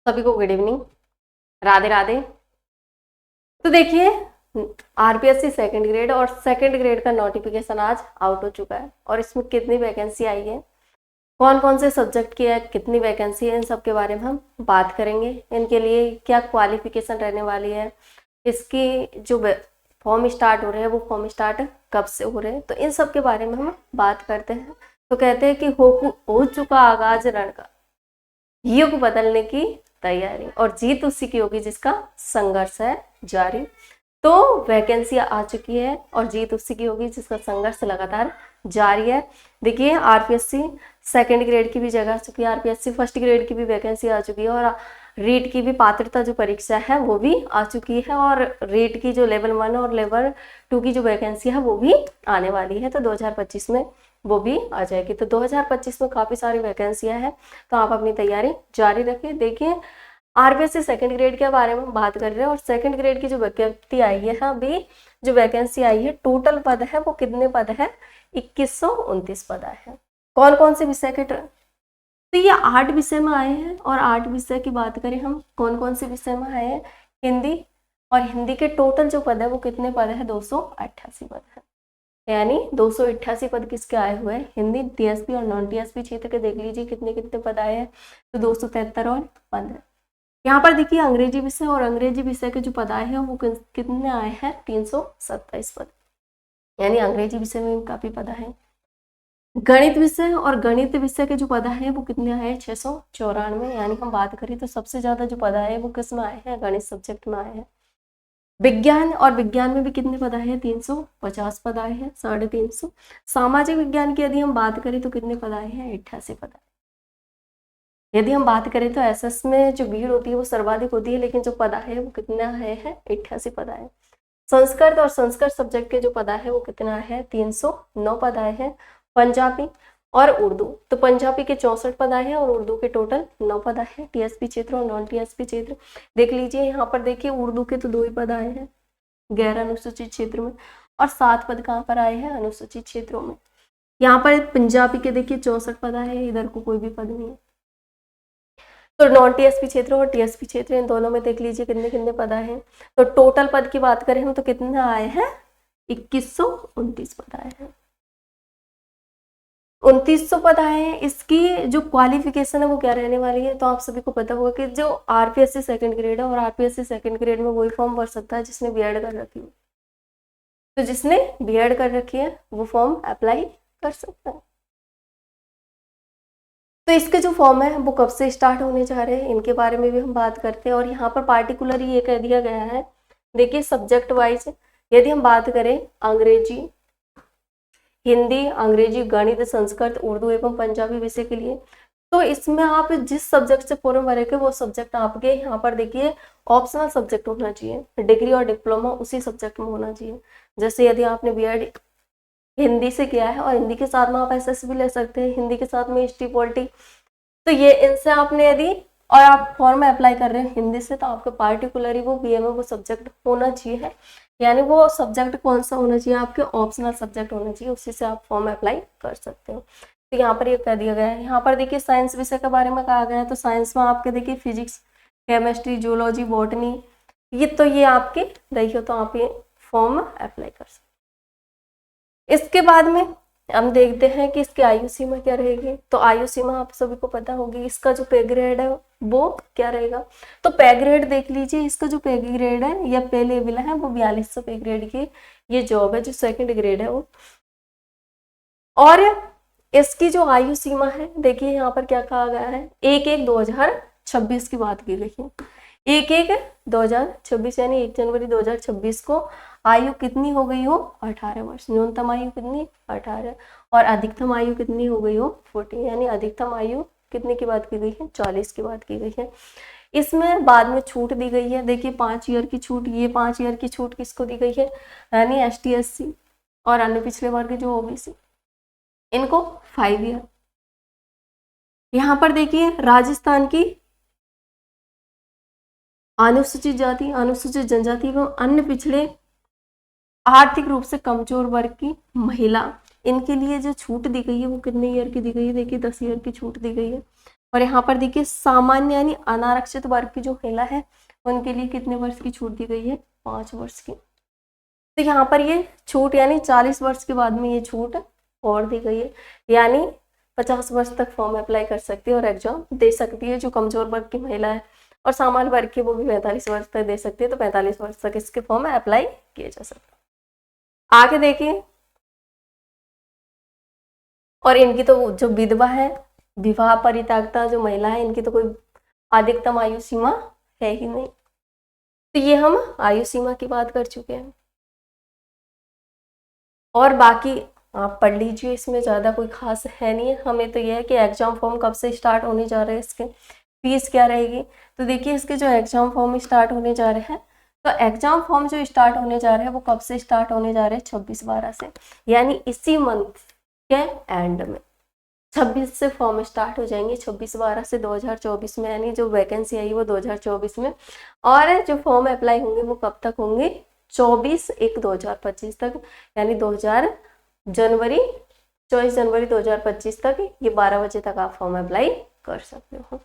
सभी को good evening, Radhe Radhe. तो देखिए, आरपीएससी सेकंड ग्रेड और सेकंड ग्रेड का नोटिफिकेशन आज आउट हो चुका है और इसमें कितनी वैकेंसी आई है, कौन कौन से सब्जेक्ट की है, कितनी वैकेंसी है, इन सब के बारे में हम बात करेंगे। इनके लिए क्या क्वालिफिकेशन रहने वाली है, इसकी जो फॉर्म स्टार्ट हो रहे हैं वो फॉर्म स्टार्ट कब से हो रहे हैं, तो इन सब के बारे में हम बात करते हैं। तो कहते हैं कि हो चुका आगाज रण का, युग बदलने की तैयारी और जीत उसी की होगी जिसका संघर्ष है जारी। तो वैकेंसी आ चुकी है और जीत उसी की होगी जिसका संघर्ष लगातार जारी है। देखिए, आरपीएससी सेकंड ग्रेड की भी जगह आ चुकी है, आरपीएससी फर्स्ट ग्रेड की भी वैकेंसी आ चुकी है और रीट की भी पात्रता जो परीक्षा है वो भी आ चुकी है और रीट की जो लेवल 1 और लेवल 2 की जो वैकेंसी है वो भी आने वाली है। तो 2025 में वो भी आ जाएगी। तो 2025 में काफ़ी सारी वैकेंसियां हैं, तो आप अपनी तैयारी जारी रखिए। देखिए, आरपीएससी सेकंड ग्रेड के बारे में बात कर रहे हैं और सेकंड ग्रेड की जो वैकेंसी आई है, अभी जो वैकेंसी आई है, टोटल पद है वो कितने पद है, 2129 पद आए हैं। कौन कौन से विषय के, तो ये 8 विषय में आए हैं और 8 विषय की बात करें हम, कौन कौन से विषय में आए हैं, हिंदी, और हिंदी के टोटल जो पद है वो कितने पद है, 288 पद है। यानी 288 पद किसके आए हुए हैं, हिंदी, टीएसपी और नॉन टीएसपी क्षेत्र के। देख लीजिए कितने कितने पद आए हैं, तो 273 और 15। यहाँ पर देखिए अंग्रेजी विषय, और अंग्रेजी विषय के जो पद आए हैं वो कितने आए हैं, 327 पद। यानी अंग्रेजी विषय में काफी पद है। गणित विषय, और गणित विषय के जो पद है वो कितने आए हैं, 694। यानी हम बात करें तो सबसे ज्यादा जो पद आए वो किस में आए हैं, गणित सब्जेक्ट में आए हैं। विज्ञान, और विज्ञान में भी कितने पद आए हैं, 350 पद आए हैं, 350। सामाजिक विज्ञान की यदि हम बात करें तो कितने पद आए हैं, 88 पद आए। यदि हम बात करें तो एसएस में जो भीड़ होती है वो सर्वाधिक होती है, लेकिन जो पद आए वो कितने आए हैं, 88 पद आए। संस्कृत, और संस्कृत सब्जेक्ट के जो पद आए वो कितना है, 309 पद आए हैं। पंजाबी और उर्दू, तो पंजाबी के 64 पद आए हैं और उर्दू के टोटल 9 पद आए हैं। टीएसपी क्षेत्र और नॉन टीएसपी क्षेत्र देख लीजिए, यहाँ पर देखिए उर्दू के तो 2 ही पद आए हैं गैर अनुसूचित क्षेत्र में, और 7 पद कहाँ पर आए हैं, अनुसूचित क्षेत्रों में। यहाँ पर पंजाबी के देखिए 64 पद आए हैं, इधर को कोई भी पद नहीं है। तो नॉन टीएसपी क्षेत्र और टीएसपी क्षेत्र इन दोनों में देख लीजिए कितने कितने पद आए हैं। तो टोटल पद की बात करें हम तो कितने आए हैं, 2129 पद आए हैं, 2900 पद आए हैं। इसकी जो क्वालिफिकेशन है वो क्या रहने वाली है, तो आप सभी को पता होगा कि जो आरपीएससी सेकंड ग्रेड है, और आरपीएससी सेकंड ग्रेड में वही फॉर्म भर सकता है जिसने बीएड कर रखी है। तो जिसने बीएड कर रखी है वो फॉर्म अप्लाई कर सकता है। तो इसके जो फॉर्म है वो कब से स्टार्ट होने जा रहे हैं, इनके बारे में भी हम बात करते हैं। और यहाँ पर पार्टिकुलर ये कह दिया गया है, देखिए सब्जेक्ट वाइज यदि हम बात करें अंग्रेजी, हिंदी, अंग्रेजी, गणित, संस्कृत, उर्दू एवं पंजाबी विषय के लिए, तो इसमें आप जिस सब्जेक्ट से फॉर्म भरेंगे वो सब्जेक्ट आपके यहाँ पर देखिए ऑप्शनल सब्जेक्ट होना चाहिए, डिग्री और डिप्लोमा उसी सब्जेक्ट में होना चाहिए। जैसे यदि आपने बीएड हिंदी से किया है और हिंदी के साथ में आप एसएस भी ले सकते हैं, हिंदी के साथ में हिस्ट्री पॉलिटी, तो ये इनसे आपने यदि और आप फॉर्म में अप्लाई कर रहे हैं हिंदी से, तो आपके पार्टिकुलरली वो बीए में वो सब्जेक्ट होना चाहिए। यानी वो सब्जेक्ट कौन सा होना चाहिए, आपके ऑप्शनल सब्जेक्ट होना चाहिए, उसी से आप फॉर्म अप्लाई कर सकते हो। तो यहाँ पर ये कह दिया गया है। यहाँ पर देखिए साइंस विषय के बारे में कहा गया है, तो साइंस में आपके देखिए फिजिक्स, केमिस्ट्री, जूलॉजी, बॉटनी, ये आपके देखिए, तो आप ये फॉर्म अप्लाई कर सकते। इसके बाद में हम देखते हैं कि इसकी आयु सीमा क्या रहेगी। तो आयु सीमा आप सभी को पता होगी, इसका जो पे ग्रेड है वो क्या रहेगा। तो पे ग्रेड देख लीजिए, इसका जो पे ग्रेड है या पे लेवल है वो 4200 पे ग्रेड की ये जॉब है जो सेकंड ग्रेड है वो। और इसकी जो आयु सीमा है देखिए यहाँ पर क्या कहा गया है, 1/1/2026 की बात की गई है। 1/1/2026 यानी 1 जनवरी 2026 को आयु कितनी हो गई हो, 18 वर्ष। न्यूनतम आयु कितनी, 18, और अधिकतम आयु कितनी हो गई हो, 40। यानी अधिकतम आयु कितने की बात की गई है, 40 की बात की गई है। इसमें बाद में छूट दी गई है, देखिए 5 ईयर की छूट, ये 5 ईयर की छूट किसको दी गई है, यानी एसटी एससी और अन्य पिछड़े वर्ग जो ओबीसी, इनको 5 ईयर। यहाँ पर देखिए राजस्थान की अनुसूचित जाति, अनुसूचित जनजाति एवं अन्य पिछड़े आर्थिक रूप से कमजोर वर्ग की महिला, इनके लिए जो छूट दी गई है वो कितने ईयर की दी गई है, देखिए 10 ईयर की छूट दी गई है। और यहाँ पर देखिए सामान्य यानी अनारक्षित वर्ग की जो महिला है उनके लिए कितने वर्ष की छूट दी गई है, 5 वर्ष की। तो यहाँ पर ये छूट यानी 40 वर्ष के बाद में ये छूट और दी गई है, यानी 50 वर्ष तक फॉर्म अप्लाई कर सकती है और एग्जाम दे सकती है जो कमजोर वर्ग की महिला है, और सामान्य वर्ग की वो भी 45 वर्ष तक दे सकती है। तो 45 वर्ष तक इसके फॉर्म अप्लाई किए जा सकते हैं। आगे देखिए, और इनकी तो जो विधवा है, विवाह परित्यक्ता जो महिला है, इनकी तो कोई अधिकतम आयु सीमा है ही नहीं। तो ये हम आयु सीमा की बात कर चुके हैं, और बाकी आप पढ़ लीजिए, इसमें ज़्यादा कोई खास है नहीं है। हमें तो यह है कि एग्जाम फॉर्म कब से स्टार्ट होने जा रहे हैं, इसके फीस क्या रहेगी। तो देखिए इसके जो एग्जाम फॉर्म स्टार्ट होने जा रहे हैं, तो एग्जाम फॉर्म जो स्टार्ट होने जा रहे हैं वो कब से स्टार्ट होने जा रहे हैं, 26/12 से, यानी इसी मंथ के एंड में 26 से फॉर्म स्टार्ट हो जाएंगे, 26/12 से 2024 में, यानी जो वैकेंसी आई वो 2024 में। और जो फॉर्म अप्लाई होंगे वो कब तक होंगे, 24/1/2025 तक, यानी 24 जनवरी 2025 तक ये 12 बजे तक आप फॉर्म अप्लाई कर सकते हो।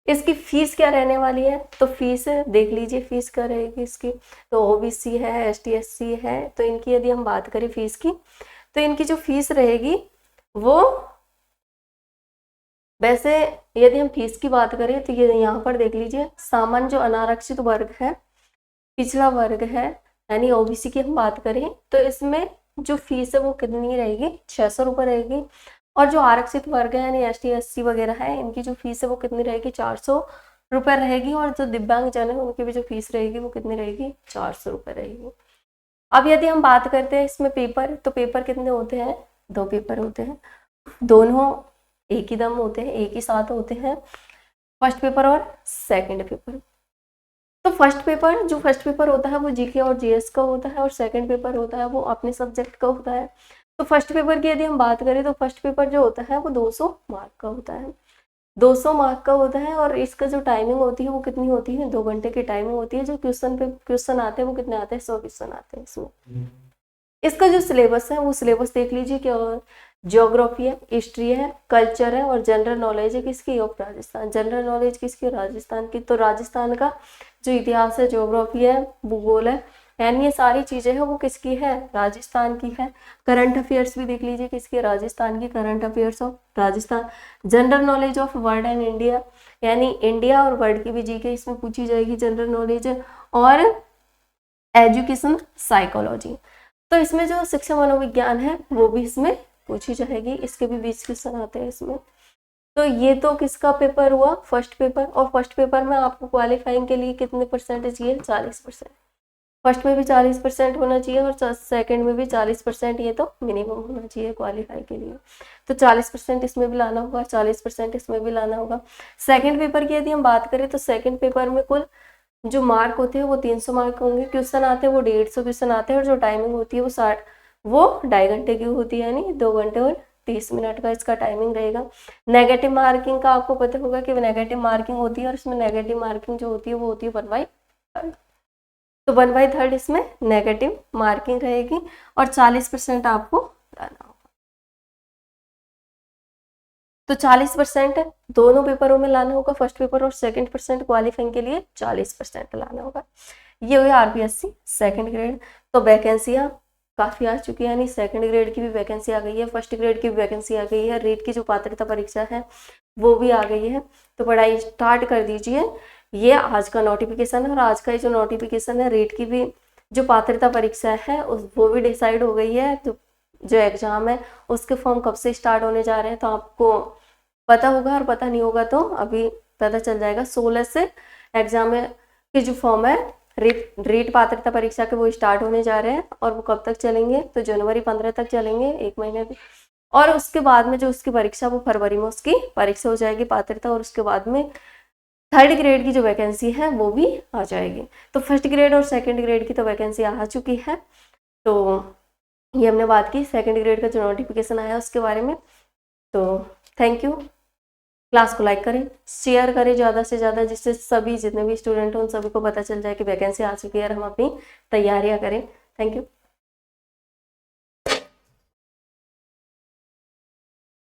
इसकी फीस क्या रहने वाली है, तो फीस देख लीजिए, फीस क्या रहेगी इसकी। तो ओबीसी है, एसटी एससी है, तो इनकी यदि हम बात करें फीस की, तो इनकी जो फीस रहेगी वो, वैसे यदि हम फीस की बात करें तो ये यहाँ पर देख लीजिए, सामान्य जो अनारक्षित वर्ग है, पिछड़ा वर्ग है, यानी ओबीसी की हम बात करें तो इसमें जो फीस है वो कितनी रहेगी, 600 रुपये रहेगी। और जो आरक्षित वर्ग है यानी एसटी एससी वगैरह है, इनकी जो फीस है वो कितनी रहेगी, 400 रुपये रहेगी। और जो दिव्यांग जन है उनकी भी जो फीस रहेगी वो कितनी रहेगी, 400 रुपये रहेगी। अब यदि हम बात करते हैं इसमें पेपर, तो पेपर कितने होते हैं, 2 पेपर होते हैं, दोनों एक ही दम होते हैं, एक ही साथ होते हैं, फर्स्ट पेपर और सेकंड पेपर। तो फर्स्ट पेपर होता है वो जीके और जीएस का होता है, और सेकंड पेपर होता है वो अपने सब्जेक्ट का होता है। तो फर्स्ट पेपर की यदि हम बात करें तो फर्स्ट पेपर जो होता है वो 200 मार्क का होता है, 200 मार्क का होता है। और इसका जो टाइमिंग होती है वो कितनी होती है, 2 घंटे की टाइमिंग होती है। जो क्वेश्चन आते हैं वो कितने आते हैं, 100 क्वेश्चन आते हैं इसमें। इसका जो सिलेबस है वो सिलेबस देख लीजिए, क्या ज्योग्राफी है, हिस्ट्री है, कल्चर है, और जनरल नॉलेज है किसकी, ऑफ राजस्थान। जनरल नॉलेज किसकी, राजस्थान की। तो राजस्थान का जो इतिहास है, ज्योग्राफी है, भूगोल है, यानी ये सारी चीजें हैं वो किसकी है, राजस्थान की है। करंट अफेयर्स भी देख लीजिए किसकी, राजस्थान की, current affairs of Rajasthan. General knowledge of world and India, यानी इंडिया और वर्ल्ड की भी जीके इसमें पूछी जाएगी, जनरल नॉलेज। और एजुकेशन साइकोलॉजी, तो इसमें जो शिक्षा मनोविज्ञान है वो भी इसमें पूछी जाएगी, इसके भी 20 क्वेश्चन आते हैं इसमें। तो ये तो किसका पेपर हुआ, फर्स्ट पेपर। और फर्स्ट पेपर में आपको क्वालिफाइंग के लिए कितने परसेंटेज चाहिए, 40%। फर्स्ट में भी 40% होना चाहिए और सेकंड में भी 40%, ये तो मिनिमम होना चाहिए क्वालिफाई के लिए। तो 40% इसमें भी लाना होगा, 40% इसमें भी लाना होगा। सेकंड पेपर की यदि हम बात करें तो सेकंड पेपर में कुल जो मार्क होते हैं वो 300 मार्क होंगे, क्वेश्चन आते हैं वो 150 क्वेश्चन आते हैं, और जो टाइमिंग होती है वो 2.5 घंटे की होती है, यानी 2 घंटे और 30 मिनट का इसका टाइमिंग रहेगा। नेगेटिव मार्किंग का आपको पता होगा कि नेगेटिव मार्किंग होती है, और इसमें नेगेटिव मार्किंग जो होती है वो होती है 1/3। तो 1/3 इसमें नेगेटिव मार्किंग रहेगी, और 40% आपको लाना होगा। तो 40% दोनों पेपरों में लाना होगा, फर्स्ट पेपर और सेकंड परसेंट क्वालिफाइंग के लिए 40% लाना होगा। ये हुई आरपीएससी सेकंड ग्रेड। तो वैकेंसियाँ काफ़ी आ चुकी है, यानी सेकंड ग्रेड की भी वैकेंसी आ गई है, फर्स्ट ग्रेड की भी वैकेंसी आ गई है, रीट की जो पात्रता परीक्षा है वो भी आ गई है। तो पढ़ाई स्टार्ट कर दीजिए। ये आज का नोटिफिकेशन है, और आज का ये जो नोटिफिकेशन है, रीट की भी जो पात्रता परीक्षा है वो भी डिसाइड हो गई है। तो जो एग्जाम है उसके फॉर्म कब से स्टार्ट होने जा रहे हैं तो आपको पता होगा, और पता नहीं होगा तो अभी पता चल जाएगा। 16 से एग्जाम के जो फॉर्म है रीट पात्रता परीक्षा के वो स्टार्ट होने जा रहे हैं, और वो कब तक चलेंगे, तो जनवरी 15 तक चलेंगे, 1 महीने तक। और उसके बाद में जो उसकी परीक्षा वो फरवरी में उसकी परीक्षा हो जाएगी पात्रता, और उसके बाद में थर्ड ग्रेड की जो वैकेंसी है वो भी आ जाएगी। तो फर्स्ट ग्रेड और सेकंड ग्रेड की तो वैकेंसी आ चुकी है। तो ये हमने बात की सेकंड ग्रेड का जो नोटिफिकेशन आया उसके बारे में। तो थैंक यू। क्लास को लाइक करें, शेयर करें ज़्यादा से ज़्यादा, जिससे सभी जितने भी स्टूडेंट हैं उन सभी को पता चल जाए कि वैकेंसी आ चुकी है और हम अपनी तैयारियां करें। Thank you.